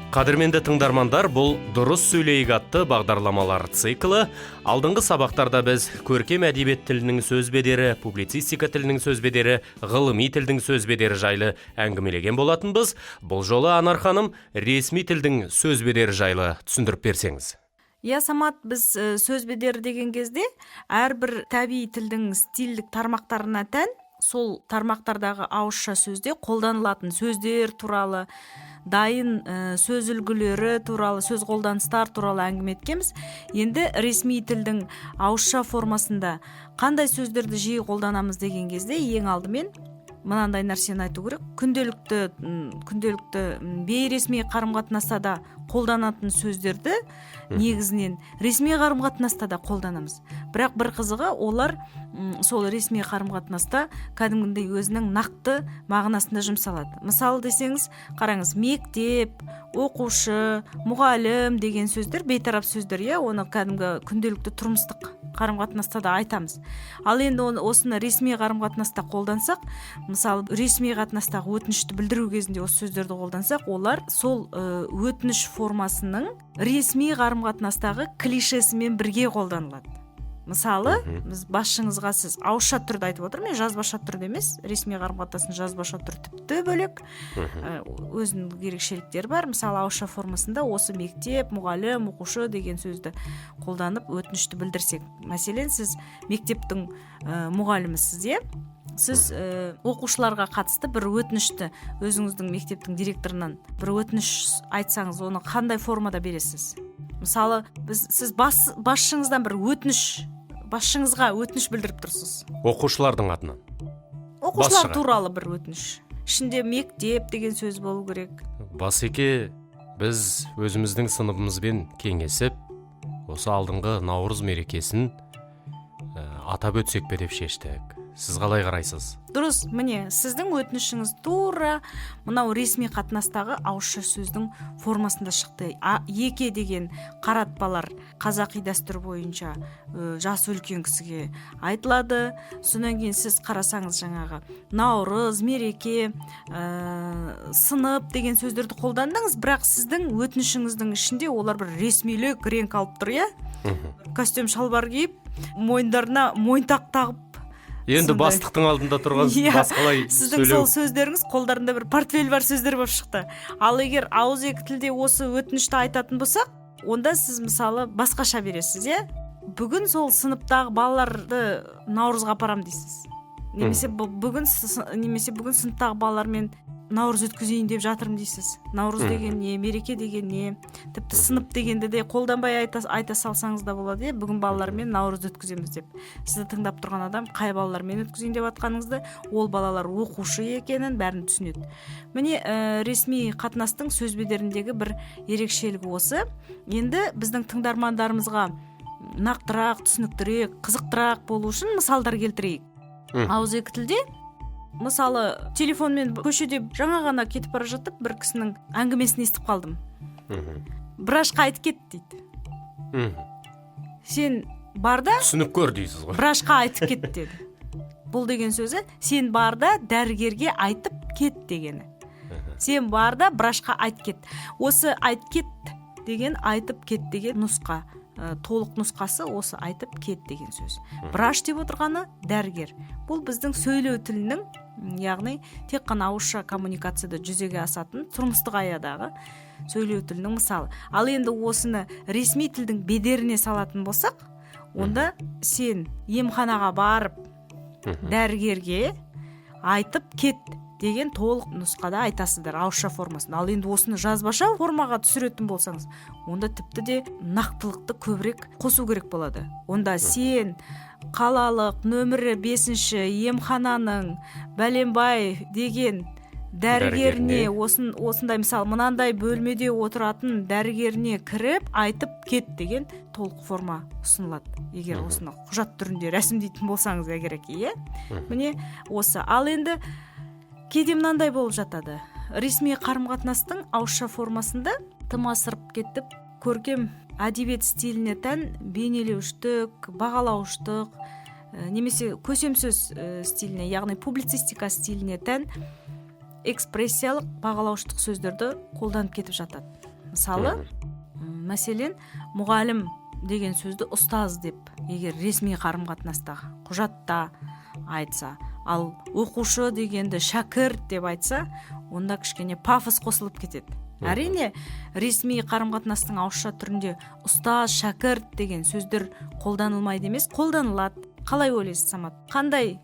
Қадірменді тыңдармандар, бұл дұрыс сөйлейік атты бағдарламалар циклы. Алдыңғы сабақтарда біз көркем әдебиет тілінің сөз бедері, публицистика тілінің сөз бедері, ғылыми тілдің сөз бедері жайлы әңгімелеген болатынбыз. Бұл жолы Анар ханым ресми тілдің сөз бедері жайлы түсіндіріп берсеңіз. Самат, біз сөз бедері деген кезде әрбір табиғи тілдің стильдік тармақтарына тән, сол тармақтардағы ауызша сөзде қолданылатын сөздер туралы, дайын сөз үлгілері туралы, сөз қолданыстар туралы әңгіме еткенбіз. Енді ресми тілдің ауызша формасында қандай сөздерді жиі қолданамыз деген кезде ең алдымен мынандай нәрсені айту керек. Күнделікті бейресми қарым-қатынаста да қолданатын сөздерді негізінен ресми қарым-қатынаста да қолданамыз. Бірақ бір қызығы, олар сол ресми қарым-қатынаста кәдімгідей өзінің нақты мағынасында жұмсалады. Мысалы десеңіз, қараңыз, мектеп, оқушы, мұғалім деген сөздер бейтарап сөздер, оны кәдімгі күнделікті тұрмыстық қарым-қатынаста да айтамыз. Ал енді осыны ресми қарым-қатынаста қолдансақ, мысалы ресми қатынастағы өтінішті білдіру кезінде осы сөздерді қолдансақ, олар сол өтініш формасының ресми қарым-қатынастағы клишесімен бірге қолданылады. Мысалы, біз басшыңызға сіз ауызша түрде айтып отыр, мен жазбаша түрде емес, ресми қарым-қатынасын жазбаша түр тіпті бөлек, өзінің ерекшеліктері бар. Мысалы, ауызша формасында осы мектеп, мұғалім, оқушы деген сөзді қолданып өтінішті білдірсек. Мәселен, сіз мектептің мұғалімісіз, сіз оқушыларға қатысты бір өтінішті, өзіңіздің мектептің директорынан бір өтініш айтсаңыз, оны қандай формада бересіз? Мысалы, сіз басшыңыздан бір басшыңызға өтініш білдіріп тұрсыз. Оқушылардың атынан. Оқушылар туралы бір өтініш. Ішінде мектеп деген сөз болу керек. Басеке, біз өзіміздің сыныбымызбен кеңесіп, осы алдыңғы Наурыз мерекесін атап өтсек пе деп шештік. Сіз қалай қарайсыз? Дұрыс, міне, сіздің өтінішіңіз тура мынау ресми қатынастағы ауызша сөздің формасында шықты. Еке деген қаратпалар қазақи дәстүр бойынша жасы үлкен кісіге айтылады. Содан кейін сіз қарасаңыз жаңағы Наурыз, мереке, сынып деген сөздерді қолдандыңыз, бірақ сіздің өтінішіңіздің ішінде олар бір ресмилік реңк алып тұр, костюм шалбар киіп, мойындарына мойынтақ тағып, енді бастықтың алдында тұрған басқалай сөйлеу. Сіздің сол сөздеріңіз қолдарында бір портфель бар сөздер болып шықты. Ал егер ауызекі тілде осы өтінішті айтатын болсақ, онда сіз мысалы басқаша бересіз, Бүгін сол сыныптағы балаларды Наурызға апарам дейсіз. Немесе бүгін сыныптағы балалармен Наурыз өткізейін деп жатырмын дейсіз. Наурыз деген не, мереке деген не, тіпті сынып дегенді де қолданбай айта салсаңыз да болады, бүгін балалармен Наурыз өткіземіз деп. Сізді тыңдап тұрған адам қай балалармен өткізейін деп атқаныңызды, ол балалар оқушы екенін бәрін түсінеді. Міне, ресми қатынастың сөз бедеріндегі бір ерекшелігі осы. Енді біздің тыңдармандарымызға нақтырақ, түсініктірек, қызықтырақ болу үшін мысалдар келтірейік. Ауызекі тілде мысалы, телефонмен көшеде жаңа ғана кетіп бара жатып, бір кісінің әңгімесін естіп қалдым. Бірашқа айтып кет дейді. Сен барда түсініп көр дейсіз ғой. Бірашқа айтып кет деді. Бұл деген сөзі, сен барда дәрігерге айтып кет дегені. Сен барда бірашқа айтып кет. Осы айтып кет деген айтып кет деген нұсқа. Толық нұсқасы осы айтып кет деген сөз. Врач деп отырғаны дәрігер. Бұл біздің сөйлеу тілінің, яғни тек қана ауызша коммуникацияда жүзеге асатын тұрмыстық аядағы сөйлеу тілінің мысалы. Ал енді осыны ресми тілдің бедеріне салатын болсақ, онда сен емханаға барып дәрігерге айтып кет деген толық нұсқада айтасыздар ауызша формасында. Ал енді осыны жазбаша формаға түсіретін болсаңыз, онда тіпті де нақтылықты көбірек қосу керек болады. Онда сен қалалық нөмірі 5-ші емхананың бәленбай деген дәрігеріне, осындай мысалы мынандай бөлмеде отыратын дәрігеріне кіріп айтып кет деген толық форма ұсынылады. Егер осыны құжат түрінде рәсімдейтін болсаңыз керек, Міне осы. Ал енді кейде мынандай болып жатады. Ресми қарым-қатынастың ауызша формасында тым асырып кетіп, көркем әдебиет стиліне тән бейнелеуіштік, бағалауыштық, немесе көсемсөз стиліне, яғни публицистика стиліне тән экспрессиялық бағалауыштық сөздерді қолданып кетіп жатады. Мысалы, мәселен, мұғалім деген сөзді ұстаз деп егер ресми қарым-қатынаста құжатта айтса, ал оқушы дегенді шәкірт деп айтса, онда кішкене пафос қосылып кетеді. Әрине, ресми қарым-қатынастың ауызша түрінде ұстаз, шәкірт деген сөздер қолданылмайды емес, қолданылады. Қалай ойлайсыз, Самат? Қандай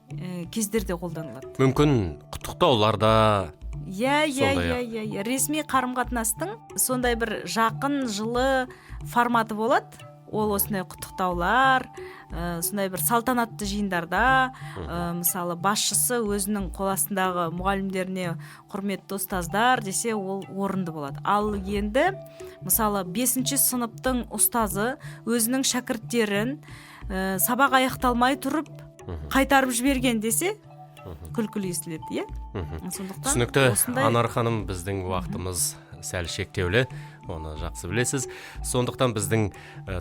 кездерде қолданылады? Мүмкін құттықтауларда. Иә. Ресми қарым-қатынастың сондай бір жақын, жылы форматы болады. Ол осындай құттықтаулар, сондай бір салтанатты жиындарда, мысалы басшысы өзінің қол астындағы мұғалімдеріне құрметті ұстаздар десе, ол орынды болады. Ал енді мысалы 5-ші сыныптың ұстазы өзінің шәкірттерін сабақ аяқталмай тұрып қайтарып жіберген десе, күлкілі естіледі, иә? Түсінікті, Анар ханым, біздің уақытымыз сәл шектеулі, оны жақсы білесіз. Сондықтан біздің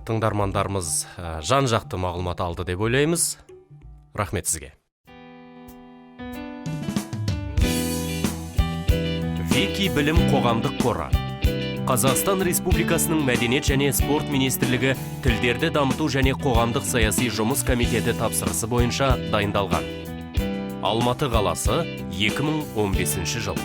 тыңдармандарымыз жан-жақты мағлұмат алды деп ойлаймыз. Рахмет сізге. Вики білім қоғамдық қоры. Қазақстан Республикасының Мәдениет және спорт министрлігі тілдерді дамыту және қоғамдық саяси жұмыс комитеті тапсырысы бойынша дайындалған. Алматы қаласы 2015 жыл.